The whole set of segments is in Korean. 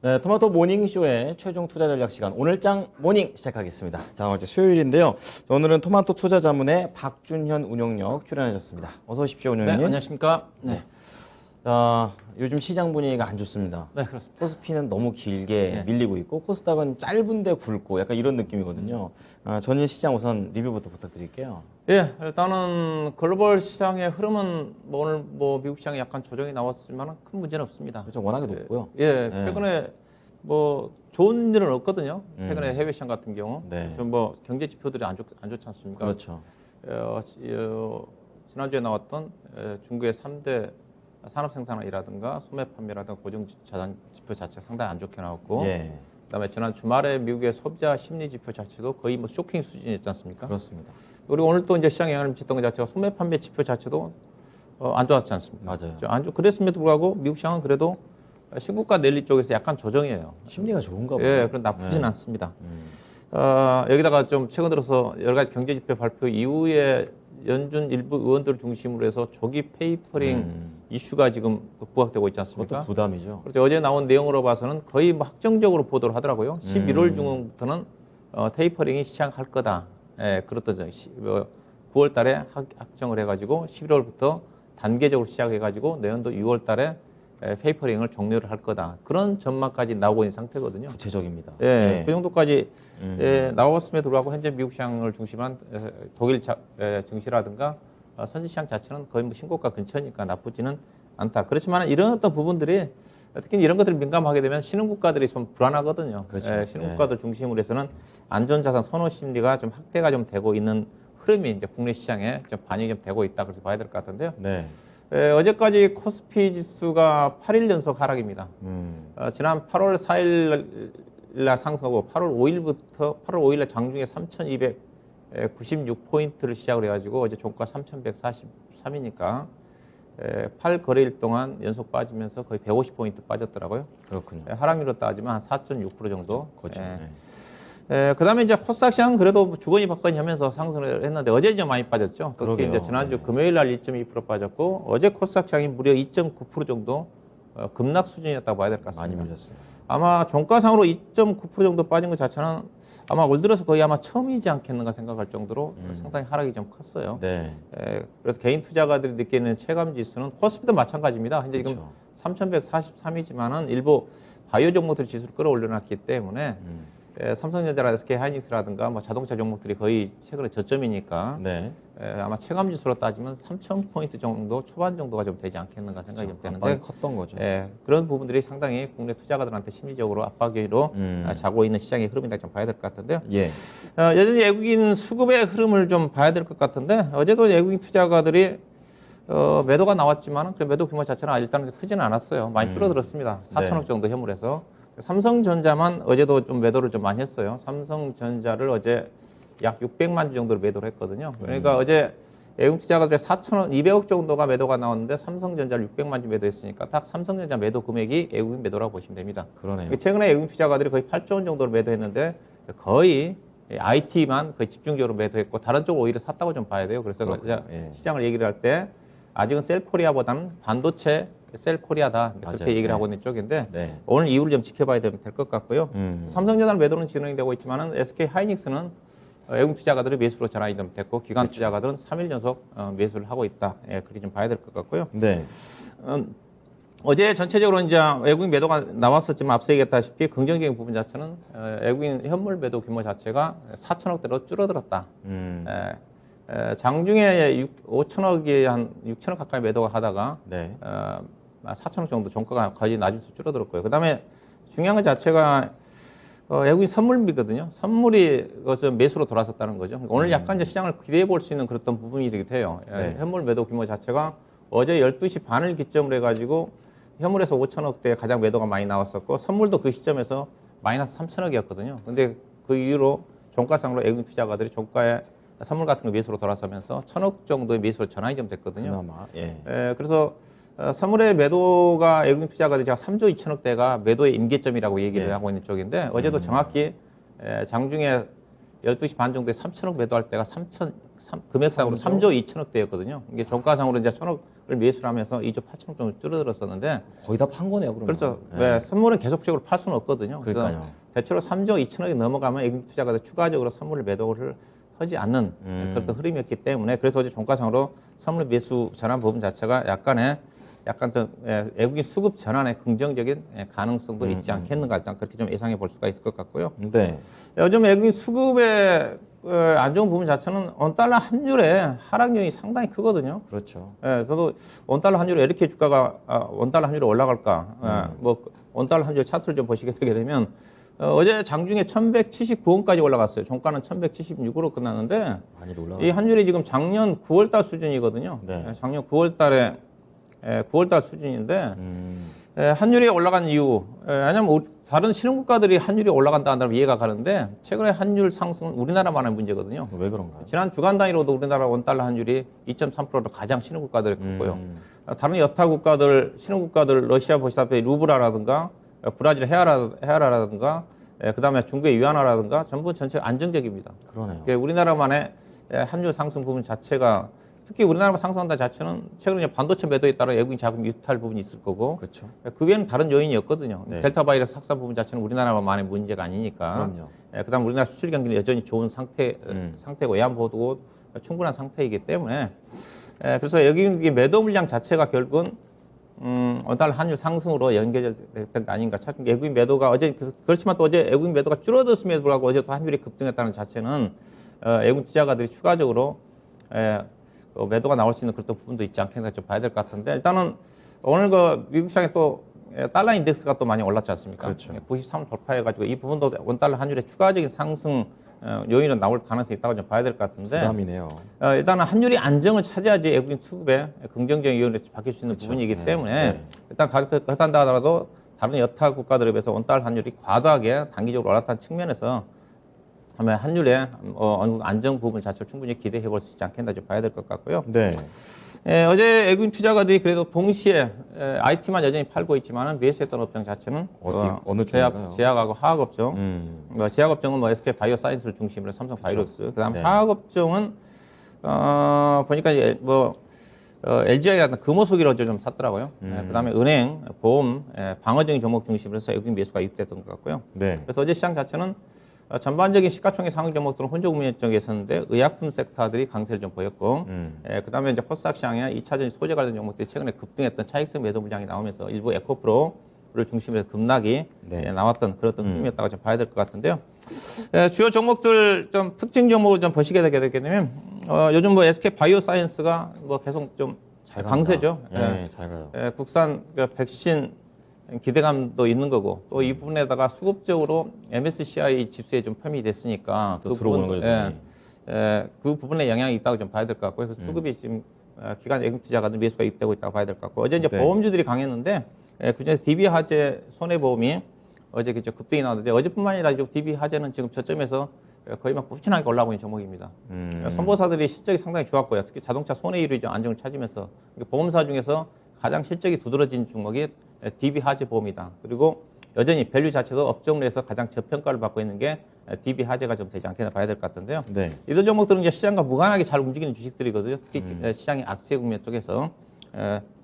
네, 토마토 모닝쇼의 최종 투자 전략 시간 오늘장 모닝 시작하겠습니다. 자, 어제 수요일인데요. 오늘은 토마토 투자 자문의 박준현 운영력 출연하셨습니다. 어서 오십시오, 운영님. 네, 안녕하십니까. 네. 자, 요즘 시장 분위기가 안 좋습니다. 네, 그렇습니다. 코스피는 너무 길게 밀리고 있고 코스닥은 짧은데 굵고 약간 이런 느낌이거든요. 전일 시장 우선 리뷰부터 부탁드릴게요. 예, 일단은 글로벌 시장의 흐름은 오늘 미국 시장에 약간 조정이 나왔지만 큰 문제는 없습니다. 그렇죠, 워낙에 높고요. 예, 네. 최근에 좋은 일은 없거든요. 최근에 해외 시장 같은 경우 네. 좀 경제 지표들이 안 좋지 않습니까? 그렇죠. 지난주에 나왔던 중국의 3대 산업 생산이라든가 소매 판매라든가 고정 자산 지표 자체가 상당히 안 좋게 나왔고, 예, 그다음에 지난 주말에 미국의 소비자 심리 지표 자체도 거의 쇼킹 수준이었지 않습니까? 그렇습니다. 그리고 오늘 또 이제 시장에 영향을 미쳤던 것 자체가 소매 판매 지표 자체도 안 좋았지 않습니까? 맞아요. 그랬음에도 불구하고 미국 시장은 그래도 신고가 랠리 쪽에서 약간 조정이에요. 심리가 좋은가 봐요. 예, 그런 나쁘진 않습니다. 여기다가 좀 최근 들어서 여러 가지 경제 지표 발표 이후에 연준 일부 의원들을 중심으로 해서 조기 페이퍼링 이슈가 지금 부각되고 있지 않습니까? 그것도 부담이죠. 그렇죠. 어제 나온 내용으로 봐서는 거의 확정적으로 보도를 하더라고요. 11월 중부터는 테이퍼링이 시작할 거다. 예, 그렇더죠. 9월 달에 확정을 해가지고 11월부터 단계적으로 시작해가지고 내년도 6월 달에 페이퍼링을 종료를 할 거다. 그런 전망까지 나오고 있는 상태거든요. 구체적입니다. 예, 네. 그 정도까지 나왔음에도 불구하고 현재 미국 시장을 중심한 독일 증시라든가 선진시장 자체는 거의 신고가 근처니까 나쁘지는 않다. 그렇지만 이런 어떤 부분들이 특히 이런 것들을 민감하게 되면 신흥국가들이 좀 불안하거든요. 그렇죠. 신흥국가들 중심으로 해서는 안전자산 선호 심리가 좀 확대가 좀 되고 있는 흐름이 이제 국내 시장에 좀 반영이 좀 되고 있다. 그렇게 봐야 될 것 같은데요. 네. 어제까지 코스피 지수가 8일 연속 하락입니다. 지난 8월 4일 날 상승하고 8월 5일날 장중에 3,296포인트를 시작을 해가지고 어제 종가 3,143이니까 8거래일 동안 연속 빠지면서 거의 150포인트 빠졌더라고요. 그렇군요. 하락률로 따지면 한 4.6% 정도. 그렇죠. 그 다음에 이제 코스닥 시장은 그래도 주거니 받거니 하면서 상승을 했는데 어제 좀 많이 빠졌죠. 특히 그러게요. 이제 지난주 금요일 날 1.2% 빠졌고 어제 코스닥 시장이 무려 2.9% 정도 급락 수준이었다고 봐야 될 것 같습니다. 많이 밀렸어요. 아마 종가상으로 2.9% 정도 빠진 것 자체는 아마 올 들어서 거의 아마 처음이지 않겠는가 생각할 정도로 상당히 하락이 좀 컸어요. 네. 그래서 개인 투자가들이 느끼는 체감 지수는 코스피도 마찬가지입니다. 현재 지금 그렇죠. 3,143이지만은 일부 바이오 종목들 지수를 끌어올려놨기 때문에 삼성전자나 SK하이닉스라든가 자동차 종목들이 거의 최근에 저점이니까 네. 아마 체감 지수로 따지면 3,000포인트 정도 초반 정도가 좀 되지 않겠는가 생각이 좀 압박이 되는데 컸던 거죠. 그런 부분들이 상당히 국내 투자가들한테 심리적으로 압박으로 자고 있는 시장의 흐름이라고 좀 봐야 될 것 같은데요. 예. 여전히 외국인 수급의 흐름을 좀 봐야 될 것 같은데 어제도 외국인 투자가들이 매도가 나왔지만 그 매도 규모 자체는 일단은 크지는 않았어요. 많이 줄어들었습니다. 4천억 정도 현물에서. 삼성전자만 어제도 좀 매도를 좀 많이 했어요. 삼성전자를 어제 약 600만 주 정도로 매도를 했거든요. 그러니까 어제 외국 투자가들의 4천억, 200억 정도가 매도가 나왔는데 삼성전자를 600만 주 매도했으니까 딱 삼성전자 매도 금액이 외국인 매도라고 보시면 됩니다. 그러네요. 최근에 외국인 투자가들이 거의 8조 원 정도로 매도했는데 거의 IT만 거의 집중적으로 매도했고 다른 쪽을 오히려 샀다고 좀 봐야 돼요. 그래서 시장을 얘기를 할 때 아직은 셀코리아보다는 반도체 셀코리아다 그렇게 얘기를 하고 있는 쪽인데 오늘 이후를 좀 지켜봐야 될 것 같고요. 삼성전자 매도는 진행이 되고 있지만은 SK 하이닉스는 외국 투자가들이 매수로 전환이 좀 됐고 기관 투자가들은 3일 연속 매수를 하고 있다. 그렇게 좀 봐야 될 것 같고요. 네. 어제 전체적으로 이제 외국인 매도가 나왔었지만 앞서 얘기했다시피 긍정적인 부분 자체는 외국인 현물 매도 규모 자체가 4천억대로 줄어들었다. 장중에 5천억이 한 6천억 가까이 매도가 하다가 4천억 정도 종가가 거의 낮은 수 줄어들었고요. 그 다음에 중요한 것 자체가 외국인 선물이거든요. 선물이 그것을 매수로 돌아섰다는 거죠. 오늘 약간 이제 시장을 기대해 볼 수 있는 그런 부분이기도 해요. 현물 매도 규모 자체가 어제 12시 반을 기점으로 해가지고 현물에서 5천억대 가장 매도가 많이 나왔었고 선물도 그 시점에서 마이너스 3천억이었거든요. 근데 그 이후로 종가상으로 외국인 투자가들이 종가에 선물 같은 거 매수로 돌아서면서 1,000억 정도의 매수로 전환이 좀 됐거든요. 그나마, 그래서 선물의 매도가 외국인 투자가들이 제가 3조 2천억대가 매도의 임계점이라고 얘기를 하고 있는 쪽인데 어제도 정확히 장중에 12시 반 정도에 3천억 매도할 때가 금액상으로 3조 2천억대였거든요. 이게 종가상으로 이제 1,000억 매수를 하면서 2조 8천억 정도 줄어들었었는데 거의 다 판 거네요, 그러면. 그렇죠. 네. 왜 선물은 계속적으로 팔 수는 없거든요. 그러니까요. 그래서 대체로 3조 2천억이 넘어가면 외국인 투자가들 추가적으로 선물을 매도를 하지 않는 그런 흐름이었기 때문에 그래서 어제 종가상으로 선물 매수 전환 부분 자체가 약간 더 외국인 수급 전환의 긍정적인 가능성도 있지 않겠는가 일단 그렇게 좀 예상해 볼 수가 있을 것 같고요. 네. 요즘 외국인 수급의 안 좋은 부분 자체는 원달러 환율의 하락 요인이 상당히 크거든요. 그렇죠. 저도 원달러 환율이 이렇게 주가가 원달러 환율이 올라갈까? 뭐 원달러 환율 차트를 좀 보시게 되게 되면 어제 장중에 1,179원까지 올라갔어요. 종가는 1,176으로 끝났는데 많이 올라가. 이 환율이 지금 작년 9월달 수준이거든요. 네. 작년 9월달 수준인데 환율이 올라간 이유 왜냐하면 다른 신흥국가들이 환율이 올라간다 한다면 이해가 가는데 최근에 환율 상승은 우리나라만의 문제거든요. 왜 그런가요? 지난 주간 단위로도 우리나라 원달러 환율이 2.3%로 가장 신흥국가들이 컸고요. 다른 여타 국가들, 신흥국가들 러시아 보시다시피 루브라라든가 브라질 헤아라라든가 그다음에 중국의 위안화라든가 전부 전체 안정적입니다. 그러네요. 우리나라만의 환율 상승 부분 자체가 특히 우리나라가 상승한다 자체는 최근에 반도체 매도에 따라 외국인 자금 유탈 부분이 있을 거고 그렇죠. 그 외에는 다른 요인이었거든요. 네. 델타 바이러스 확산 부분 자체는 우리나라만의 문제가 아니니까. 그럼요. 그다음 우리나라 수출 경기는 여전히 좋은 상태고 외환보도 충분한 상태이기 때문에 그래서 여기 매도 물량 자체가 결국은 원달러 환율 상승으로 연결됐던 거 아닌가. 외국인 매도가 어제 그렇지만 또 어제 외국인 매도가 줄어들었음에도 불구하고 어제 또 환율이 급등했다는 자체는 외국인 투자가들이 추가적으로 매도가 나올 수 있는 그런 부분도 있지 않겠나 좀 봐야 될 것 같은데 일단은 오늘 그 미국 시장에 또 달러 인덱스가 또 많이 올랐지 않습니까? 그렇죠. 93을 돌파해가지고 이 부분도 원달러 환율의 추가적인 상승 요인은 나올 가능성이 있다고 좀 봐야 될 것 같은데 부담이네요. 일단은 환율이 안정을 차지하지 외국인 수급에 긍정적인 요인으로 바뀔 수 있는 부분이기 때문에 일단 그렇단다 하더라도 다른 여타 국가들에 비해서 원달러 환율이 과도하게 단기적으로 올랐다는 측면에서 하면 환율의 어느 정도 안정 부분 자체를 충분히 기대해 볼 수 있지 않겠나 좀 봐야 될 것 같고요. 네. 어제 외국인 투자가들이 그래도 동시에 IT만 여전히 팔고 있지만은 매수했던 업종 자체는 어느 쪽인가요? 제약하고 화학업종. 제약업종은 뭐 SK 바이오사이언스를 중심으로 삼성 바이오록스. 그다음 네. 화학업종은 보니까 LGI라는 금호석이를 어제 좀 샀더라고요. 그다음에 은행, 보험, 방어적인 종목 중심으로 해서 외국인 매수가 유입됐던 것 같고요. 네. 그래서 어제 시장 자체는 전반적인 시가총액 상승 종목들은 혼조 국면 쪽에 있었는데 의약품 섹터들이 강세를 좀 보였고 그다음에 이제 코스닥 시장에 2차전 소재 관련 종목들이 최근에 급등했던 차익성 매도 물량이 나오면서 일부 에코프로를 중심으로 해서 급락이 나왔던 그런 흐름이었다고 좀 봐야 될 것 같은데요. 주요 종목들 좀 특징 종목을 좀 보시게 되게 되면 요즘 뭐 SK 바이오사이언스가 뭐 계속 좀 강세죠. 네, 잘 가요. 국산 백신 기대감도 있는 거고 또 이 부분에다가 수급적으로 MSCI 지수에 좀 포함이 됐으니까 또 들어오는 거죠. 그 부분에 영향이 있다고 좀 봐야 될 것 같고요. 그래서 수급이 지금 기관 외국 투자가들 매수가 입되고 있다고 봐야 될 것 같고 어제 이제 네. 보험주들이 강했는데 그중에서 DB 하재 손해보험이 어제 그저 급등이 나왔는데 어제뿐만 아니라 DB 하재는 지금 저점에서 거의 막 꾸준하게 올라오고 있는 종목입니다. 선보사들이 실적이 상당히 좋았고요. 특히 자동차 손해율이 좀 안정을 찾으면서 보험사 중에서 가장 실적이 두드러진 종목이 DB 하재 보험이다. 그리고 여전히 밸류 자체도 업종 내에서 가장 저평가를 받고 있는 게 DB 하재가 좀 되지 않겠나 봐야 될 것 같은데요. 네. 이런 종목들은 이제 시장과 무관하게 잘 움직이는 주식들이거든요. 특히 시장의 악세 국면 쪽에서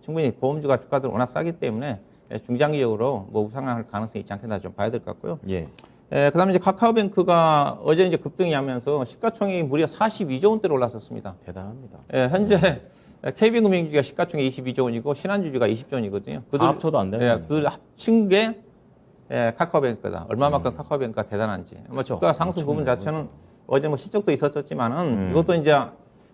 충분히 보험주가 주가들 워낙 싸기 때문에 중장기적으로 뭐 우상할 가능성이 있지 않겠나 좀 봐야 될 것 같고요. 예. 그다음에 이제 카카오뱅크가 어제 이제 급등이 하면서 시가총액이 무려 42조 원대로 올랐었습니다. 대단합니다. 현재 KB금융주가 시가총액 22조 원이고 신한주주가 20조 원이거든요. 다 합쳐도 안 되는 거예요. 그들 합친 게 카카오뱅크다. 얼마만큼 카카오뱅크가 대단한지. 뭐 주가 상승 부분 자체는 어제 뭐 실적도 있었지만은 이것도 이제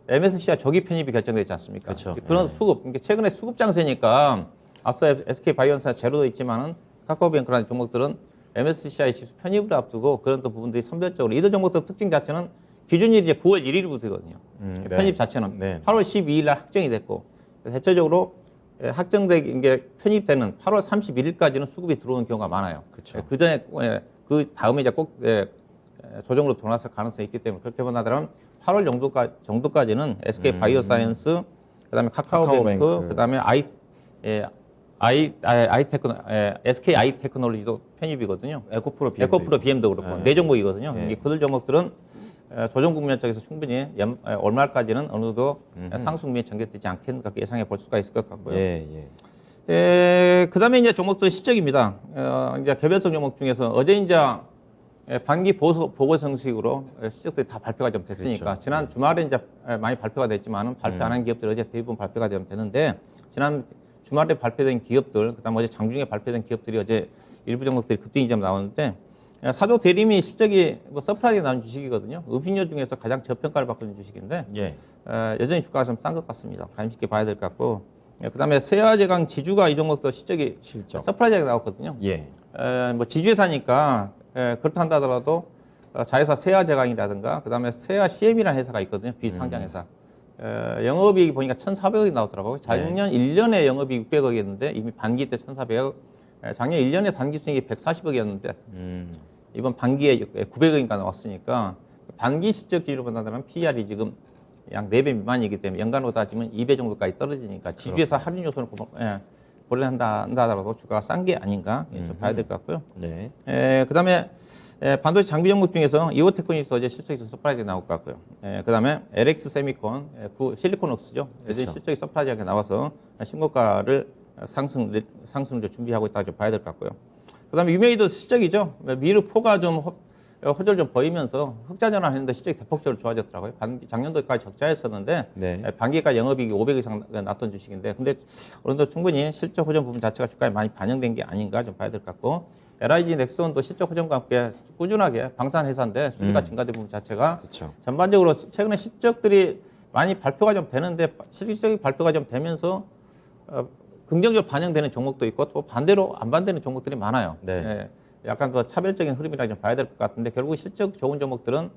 MSCI 조기 편입이 결정되지 않습니까? 그렇죠. 그런 수급, 그러니까 최근에 수급 장세니까 앞서 SK 바이오사 제로도 있지만은 카카오뱅크라는 종목들은 MSCI 지수 편입을 앞두고 그런 또 부분들이 선별적으로 이들 종목들 특징 자체는 기준일이 이제 9월 1일부터거든요. 네. 편입 자체는 네. 8월 12일 날 확정이 됐고 대체적으로 확정된 게 편입되는 8월 31일까지는 수급이 들어오는 경우가 많아요. 그렇죠. 그 전에 그 다음에 이제 꼭 조정으로 돌아설 가능성이 있기 때문에 그렇게 본다면 8월 정도까지는 SK 바이오사이언스, 그다음에 카카오뱅크, 그다음에 SK 아이테크놀로지도 편입이거든요. 에코프로 BM도 그렇고 네 종목이거든요. 그들 종목들은 조정 국면 쪽에서 충분히 월말까지는 어느 정도 상승 국면이 전개되지 않겠는가 그렇게 예상해 볼 수가 있을 것 같고요. 그다음에 이제 종목들 실적입니다. 이제 개별성 종목 중에서 어제 이제 반기 보고 정식으로 실적들이 다 발표가 좀 됐으니까 그렇죠. 지난 주말에 이제 많이 발표가 됐지만은 발표 안 한 기업들 어제 대부분 발표가 좀 되는데 지난 주말에 발표된 기업들 그다음 어제 장중에 발표된 기업들이 어제 일부 종목들이 급등이 좀 나오는데 사조 대리미 실적이 뭐 서프라이즈에 나온 주식이거든요. 음식료 중에서 가장 저평가를 받고 있는 주식인데 여전히 주가가 좀 싼 것 같습니다. 관심있게 봐야 될 것 같고 그다음에 세아제강 지주가 이 종목도 실적이 서프라이즈하게 나왔거든요. 뭐 지주회사니까 그렇다 하더라도 자회사 세아제강이라든가 그다음에 세아 CM이라는 회사가 있거든요. 비상장 회사. 영업이익이 보니까 1,400억이 나오더라고요. 작년 1년에 영업이익 600억이었는데 이미 반기 때 1,400억. 작년 1년에 단기 수익이 140억이었는데 이번 반기에 900억인가 나왔으니까 반기 실적 기준으로 본다면 PER이 지금 약 4배 미만이기 때문에 연간으로 따지면 2배 정도까지 떨어지니까 지주회사 할인 요소를 고려한다 하더라도 주가가 싼 게 아닌가 좀 봐야 될 것 같고요. 그다음에 반도체 장비 종목 중에서 이오테크닉스 어제 실적이 서프라이즈가 나올 것 같고요. 그다음에 LX 세미콘, 실리콘웍스죠. 어제 실적이 서프라이즈하게 나와서 신고가를 상승을 준비하고 있다고 좀 봐야 될 것 같고요. 그다음에 유메이드 실적이죠. 미르포가 좀 호절 좀 보이면서 흑자 전환했는데 실적이 대폭적으로 좋아졌더라고요. 작년도까지 적자였었는데 반기가 영업이익이 500 이상 났던 주식인데 근데 어느 정도 충분히 실적 호전 부분 자체가 주가에 많이 반영된 게 아닌가 좀 봐야 될 것 같고 LIG 넥슨도 실적 호전과 함께 꾸준하게 방산 회사인데 수주가 증가된 부분 자체가 전반적으로 최근에 실적들이 많이 발표가 좀 되는데 실질적인 발표가 좀 되면서 긍정적으로 반영되는 종목도 있고 또 반대로 안 반대는 종목들이 많아요. 약간 그 차별적인 흐름이라 좀 봐야 될 것 같은데 결국 실적 좋은 종목들은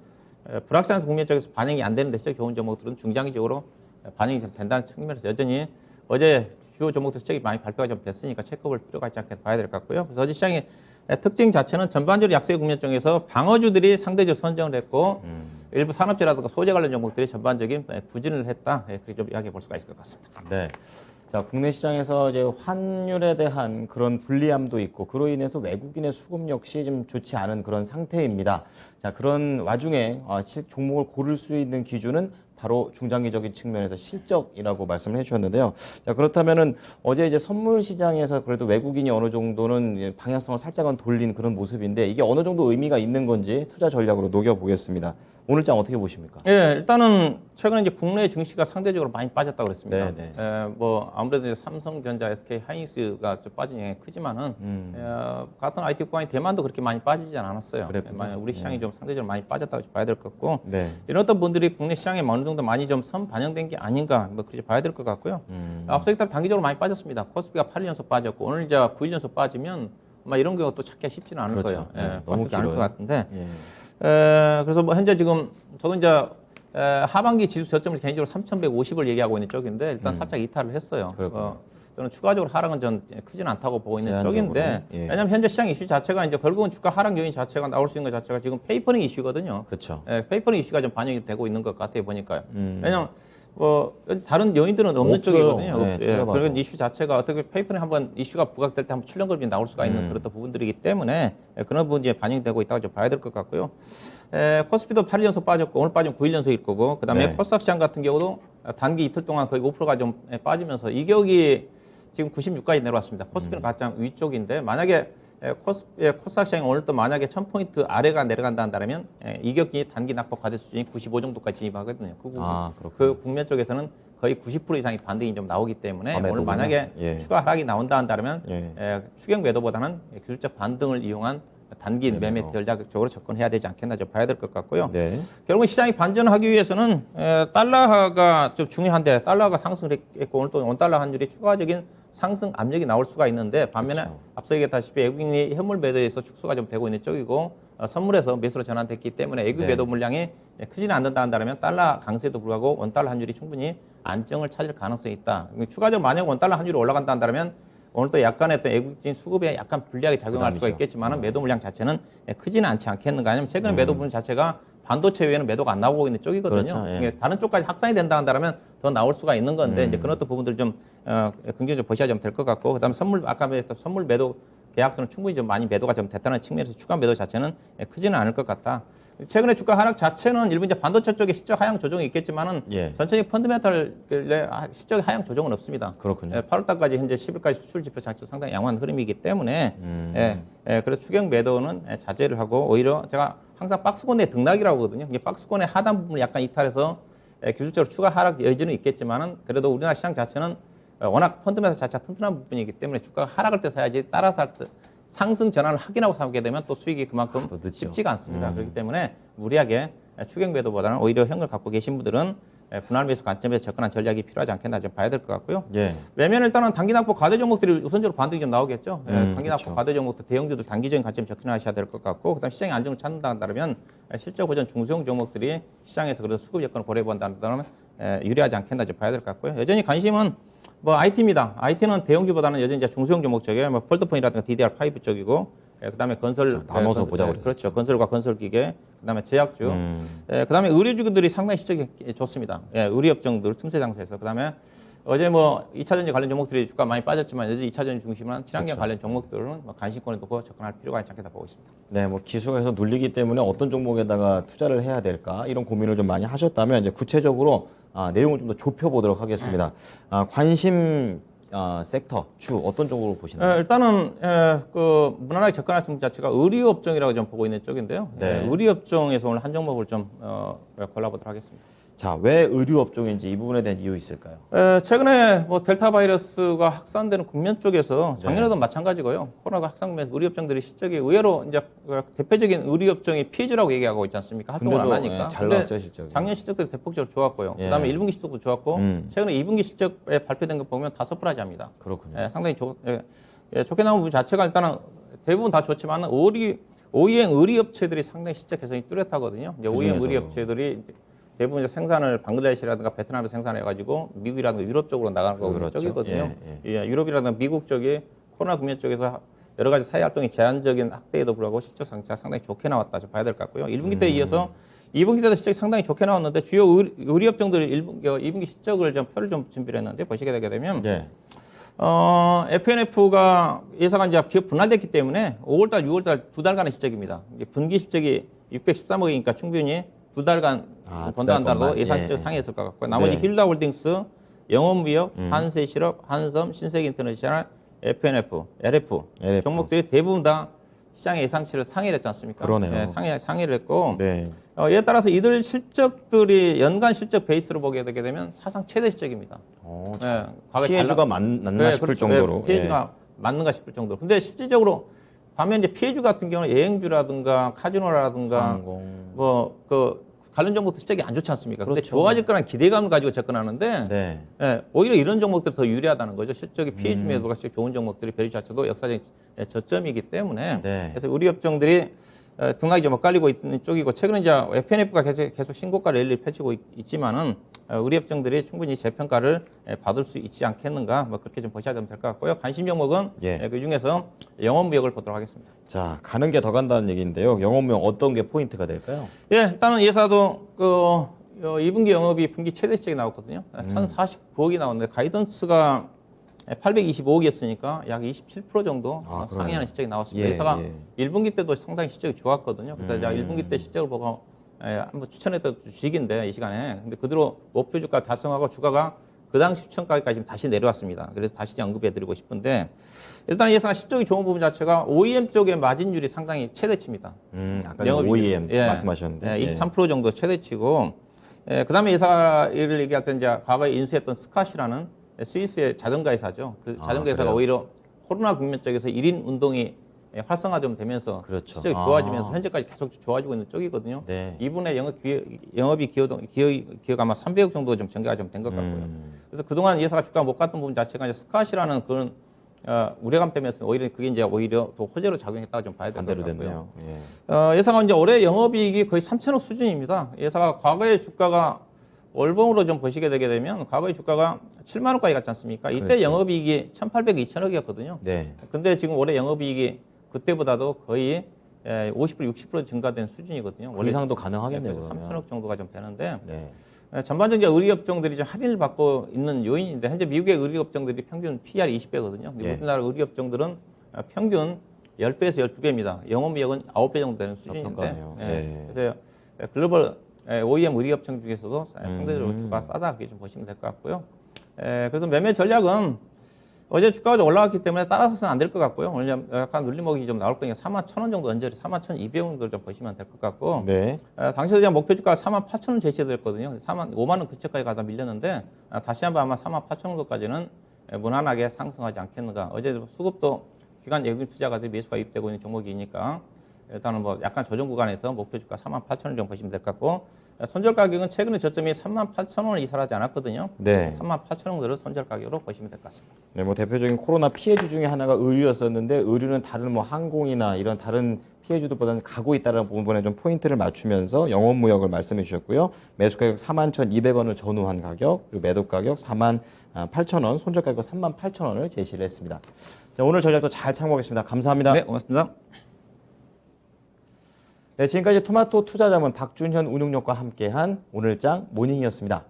불확실한 국면 쪽에서 반영이 안 되는데 실적 좋은 종목들은 중장기적으로 반영이 좀 된다는 측면에서 여전히 어제 주요 종목들 실적이 많이 발표가 좀 됐으니까 체크볼 필요가 있지 않겠다 봐야 될 것 같고요. 그래서 어제 시장의 특징 자체는 전반적으로 약세 국면 쪽에서 방어주들이 상대적으로 선정을 했고 일부 산업재라든가 소재 관련 종목들이 전반적인 부진을 했다. 그렇게 좀 이야기해 볼 수가 있을 것 같습니다. 자, 국내 시장에서 이제 환율에 대한 그런 불리함도 있고 그로 인해서 외국인의 수급 역시 좀 좋지 않은 그런 상태입니다. 자, 그런 와중에 종목을 고를 수 있는 기준은 바로 중장기적인 측면에서 실적이라고 말씀을 해주셨는데요. 자, 그렇다면은 어제 이제 선물 시장에서 그래도 외국인이 어느 정도는 방향성을 살짝은 돌린 그런 모습인데 이게 어느 정도 의미가 있는 건지 투자 전략으로 녹여보겠습니다. 오늘 장 어떻게 보십니까? 일단은 최근에 이제 국내 증시가 상대적으로 많이 빠졌다고 그랬습니다. 뭐 아무래도 이제 삼성전자, SK 하이닉스가 좀 빠진 영향이 크지만은 같은 IT 국가인 대만도 그렇게 많이 빠지지 않았어요. 우리 시장이 좀 상대적으로 많이 빠졌다고 봐야 될 것 같고 이런 어떤 분들이 국내 시장에 어느 정도 많이 좀 선 반영된 게 아닌가 뭐 그렇게 봐야 될 것 같고요. 앞서 일단 단기적으로 많이 빠졌습니다. 코스피가 8일 연속 빠졌고 오늘 이제 9일 연속 빠지면 아마 이런 경우 또 찾기가 쉽지는 않을 거예요. 너무 않을 것 같은데. 그래서 뭐 현재 지금 저도 이제 하반기 지수 저점을 개인적으로 3,150을 얘기하고 있는 쪽인데 일단 살짝 이탈을 했어요. 저는 추가적으로 하락은 전 크지는 않다고 보고 있는 쪽인데 왜냐하면 현재 시장 이슈 자체가 이제 결국은 주가 하락 요인 자체가 나올 수 있는 것 자체가 지금 페이퍼링 이슈거든요. 페이퍼링 이슈가 좀 반영이 되고 있는 것 같아요 보니까요. 왜냐하면 뭐 다른 요인들은 없는 쪽이거든요. 그런 이슈 자체가 어떻게 페이퍼링 한번 이슈가 부각될 때 한번 출렁거림이 나올 수가 있는 그런 부분들이기 때문에 그런 부분이 반영이 되고 있다고 좀 봐야 될 것 같고요. 코스피도 8일 연속 빠졌고 오늘 빠지면 9일 연속일 거고 그다음에 코스닥 시장 같은 경우도 단기 이틀 동안 거의 5%가 좀 빠지면서 이격이 지금 96까지 내려왔습니다. 코스피는 가장 위쪽인데 만약에 코스닥 시장이 오늘 또 만약에 1000포인트 아래가 내려간다 한다면 이격이 단기 낙폭 과대 수준이 95 정도까지 진입하거든요. 그 국면 쪽에서는 거의 90% 이상의 반등이 좀 나오기 때문에 오늘 만약에 추가 하락이 나온다 한다면 추격 매도보다는 기술적 반등을 이용한 단기 매매 전략적으로 접근해야 되지 않겠나 좀 봐야 될 것 같고요. 결국은 시장이 반전하기 위해서는 달러가 좀 중요한데 달러가 상승을 했고 오늘 또 원달러 환율이 추가적인 상승 압력이 나올 수가 있는데 반면에 앞서 얘기했다시피 외국인이 현물 매도에서 축소가 좀 되고 있는 쪽이고 선물에서 매수로 전환됐기 때문에 외국 매도 물량이 크지는 않는다 한다면 달러 강세에도 불구하고 원달러 환율이 충분히 안정을 찾을 가능성이 있다. 추가적으로 만약 원달러 환율이 올라간다 한다면 오늘 또 약간의 어떤 외국인 수급에 약간 불리하게 작용할 수가 있겠지만 매도 물량 자체는 크지는 않지 않겠는가. 아니면 최근에 매도 물량 자체가 반도체 외에는 매도가 안 나오고 있는 쪽이거든요. 다른 쪽까지 확산이 된다 한다면 더 나올 수가 있는 건데 이제 그런 어떤 부분들 좀 긍정적으로 보셔야 될 것 같고 그다음에 선물 아까 말했던 선물 매도 계약서는 충분히 좀 많이 매도가 좀 됐다는 측면에서 추가 매도 자체는 크지는 않을 것 같다. 최근에 주가 하락 자체는 일부 이제 반도체 쪽에 실적 하향 조정이 있겠지만은 예. 전체적인 펀드멘탈의 실적 하향 조정은 없습니다. 그렇군요. 8월달까지 현재 10일까지 수출 지표 자체 상당히 양호한 흐름이기 때문에 그래서 추경 매도는 자제를 하고 오히려 제가 항상 박스권의 등락이라고 하거든요. 이게 박스권의 하단 부분을 약간 이탈해서 기술적으로 추가 하락 여지는 있겠지만은 그래도 우리나라 시장 자체는 워낙 펀드멘탈 자체가 튼튼한 부분이기 때문에 주가가 하락할 때 사야지 따라서 할 때 상승 전환을 확인하고 사게 되면 또 수익이 그만큼 쉽지가 않습니다. 그렇기 때문에 무리하게 추경 매도보다는 오히려 현금을 갖고 계신 분들은 분할 매수 관점에서 접근한 전략이 필요하지 않겠나 좀 봐야 될 것 같고요. 예. 매매는 일단은 단기 납부 과대 종목들이 우선적으로 반등이 좀 나오겠죠. 단기 납부 그렇죠. 과대 종목들 대형주들 단기적인 관점 접근하셔야 될 것 같고, 그다음 시장의 안정을 찾는다 한다면 실적 보전 중소형 종목들이 시장에서 그래서 수급 여건을 고려해 본다면 유리하지 않겠나 좀 봐야 될 것 같고요. 여전히 관심은 뭐 IT입니다. IT는 대형주보다는 여전히 이제 중소형 종목 쪽에 뭐 폴더폰이라든가 DDR5 쪽이고, 그다음에 건설 나눠서 보자고 그렇죠. 건설과 건설기계, 그다음에 제약주, 그다음에 의료주들이 상당히 실적이 좋습니다. 의료업종들 틈새 장사에서 그다음에 어제 뭐 2차전지 관련 종목들이 주가 많이 빠졌지만 여전히 2차전지 중심은 친환경 관련 종목들은 뭐 간신권에 놓고 접근할 필요가 있지 않겠다 보고 있습니다. 네, 뭐 기술에서 눌리기 때문에 어떤 종목에다가 투자를 해야 될까 이런 고민을 좀 많이 하셨다면 이제 구체적으로 내용을 좀 더 좁혀보도록 하겠습니다. 관심 섹터 주 어떤 쪽으로 보시나요? 일단은 그 무난하게 접근할 수 있는 자체가 의료업종이라고 좀 보고 있는 쪽인데요. 네. 의료업종에서 오늘 한 종목을 좀 골라보도록 하겠습니다. 자, 왜 의료업종인지 이 부분에 대한 이유 있을까요? 최근에 뭐 델타 바이러스가 확산되는 국면 쪽에서 네. 작년에도 마찬가지고요. 코로나가 확산되면서 의료업종들이 실적이 의외로 이제 대표적인 의료업종이 피해주라고 얘기하고 있지 않습니까? 활동을 안 하니까. 잘 나왔어요, 실적이. 작년 실적들이 대폭적으로 좋았고요. 예. 그다음에 1분기 실적도 좋았고 최근에 2분기 실적에 발표된 거 보면 다 서프라이즈합니다. 그렇군요. 상당히 좋게 나온 부분 자체가 일단은 대부분 다 좋지만 OEM 의료업체들이 상당히 실적 개선이 뚜렷하거든요. 이제 OEM 그중에서도. 의료업체들이 대부분 이제 생산을 방글라데시라든가 베트남에서 생산해가지고 미국이라든가 유럽 쪽으로 나가는 거고 그렇죠. 쪽이거든요. 유럽이라든가 미국 쪽이 코로나 국면 쪽에서 여러 가지 사회 활동이 제한적인 확대에도 불구하고 실적 상태가 상당히 좋게 나왔다 좀 봐야 될 것 같고요. 1분기 때에 이어서 2분기 때도 실적이 상당히 좋게 나왔는데 주요 의료업종들 2분기 실적을 좀 표를 좀 준비를 했는데 보시게 되게 되면 FNF가 예상한 이제 기업 분할됐기 때문에 5월달, 6월달 두 달간의 실적입니다. 이게 분기 실적이 613억이니까 충분히 두 달간 번다한다고 예상 실적 상회했을 것 같고요. 나머지 힐다홀딩스, 영업무역, 한세실업, 한섬, 신세계인터내셔널, FNF, LF 종목들이 대부분 다 시장의 예상치를 상회를 했지 않습니까? 그러네요. 상회를 했고 네. 이에 따라서 이들 실적들이 연간 실적 베이스로 보게 되게 되면 사상 최대 실적입니다. 피해주가 맞나 싶을 정도로. 피해주가 맞는가 싶을 정도로. 근데 실질적으로 반면 이제 피해주 같은 경우는 여행주라든가 카지노라든가 관련 종목도 실적이 안 좋지 않습니까? 그런데 그렇죠. 좋아질 거란 기대감을 가지고 접근하는데 오히려 이런 종목들이 더 유리하다는 거죠. 실적이 피해주 매도가 좋은 종목들이 베리 자체도 역사적인 저점이기 때문에 그래서 우리 업종들이 등락이 좀 엇갈리고 있는 쪽이고 최근에 이제 FNF가 계속 신고가 랠리를 펼치고 있지만은 우리 업종들이 충분히 재평가를 받을 수 있지 않겠는가 뭐 그렇게 좀 보셔야 될 것 같고요. 관심 종목은 그 중에서 영업무역을 보도록 하겠습니다. 자, 가는 게 더 간다는 얘기인데요. 영업무역 어떤 게 포인트가 될까요? 일단은 예사도 2분기 영업이 분기 최대 실적이 나왔거든요. 1,049억이 나왔는데 가이던스가 825억이었으니까 약 27% 정도 상회하는 실적이 나왔습니다. 예사가 1분기 때도 상당히 실적이 좋았거든요. 그래서 1분기 때 실적을 보고 한번 추천했던 주식인데 이 시간에 근데 그대로 목표 주가 달성하고 주가가 그 당시 추천가격까지 다시 내려왔습니다. 그래서 다시 언급해드리고 싶은데 일단 예상 실적이 좋은 부분 자체가 OEM 쪽의 마진율이 상당히 최대치입니다. 아까 OEM 말씀하셨는데 23% 정도 최대치고 그다음에 예사를 얘기할 때 이제 과거에 인수했던 스캇이라는 스위스의 자전거 회사죠. 그 자전거 회사가 오히려 코로나 국면 쪽에서 1인 운동이 활성화 좀 되면서 실적이 좋아지면서 현재까지 계속 좋아지고 있는 쪽이거든요. 이분의 영업이 기여가 아마 300억 정도 좀 증가가 좀 된 것 같고요. 그래서 그동안 예사가 주가 못 갔던 부분 자체가 이제 스캇이라는 그런 우려감 때문에 오히려 그게 이제 오히려 또 호재로 작용했다고 좀 봐야 될 것 같고요. 예사가 이제 올해 영업이익이 거의 3천억 수준입니다. 예사가 과거의 주가가 월봉으로 좀 보시게 되게 되면 과거의 주가가 7만 원까지 갔지 않습니까? 이때 영업이익이 1,800, 2천억이었거든요. 근데 지금 올해 영업이익이 그때보다도 거의 50% 60% 증가된 수준이거든요. 그 이상도 가능하겠네요. 3천억 정도가 좀 되는데 전반적인 의료업종들이 좀 할인을 받고 있는 요인인데 현재 미국의 의료업종들이 평균 PR이 20배거든요. 우리나라 의료업종들은 평균 10배에서 12배입니다. 영업이익은 9배 정도 되는 수준인데 그렇네요. 네. 그래서 글로벌 OEM 의류업체 중에서도 상대적으로 주가가 싸다 그렇게 좀 보시면 될 것 같고요. 그래서 매매 전략은 어제 주가가 좀 올라갔기 때문에 따라서는 안 될 것 같고요. 오늘 약간 눌림목이 좀 나올 거니까 41,000원 정도 언저리 41,200원 정도 좀 보시면 될 것 같고 네. 당시에 제가 목표 주가가 48,000원 제시해드렸거든요. 5만 원 근처까지 가다 밀렸는데 다시 한번 아마 48,000원 정도까지는 무난하게 상승하지 않겠는가. 어제 수급도 기관 예금 투자가들이 매수가 입되고 있는 종목이니까 일단은 뭐 약간 조정 구간에서 목표 주가 48,000원 정도 보시면 될 것 같고 손절 가격은 최근에 저점이 38,000원을 이탈하지 않았거든요. 네. 38,000원을 손절 가격으로 보시면 될 것 같습니다. 네, 뭐 대표적인 코로나 피해주 중에 하나가 의류였었는데 의류는 다른 뭐 항공이나 이런 다른 피해주들보다는 가고 있다는 부분에 좀 포인트를 맞추면서 영업무역을 말씀해 주셨고요. 매수 가격 41,200원을 전후한 가격, 그리고 매도 가격 48,000원, 손절 가격 38,000원을 제시를 했습니다. 자, 오늘 전략도 잘 참고하겠습니다. 감사합니다. 네, 고맙습니다. 네, 지금까지 토마토 투자자문 박준현 운용력과 함께한 오늘장 모닝이었습니다.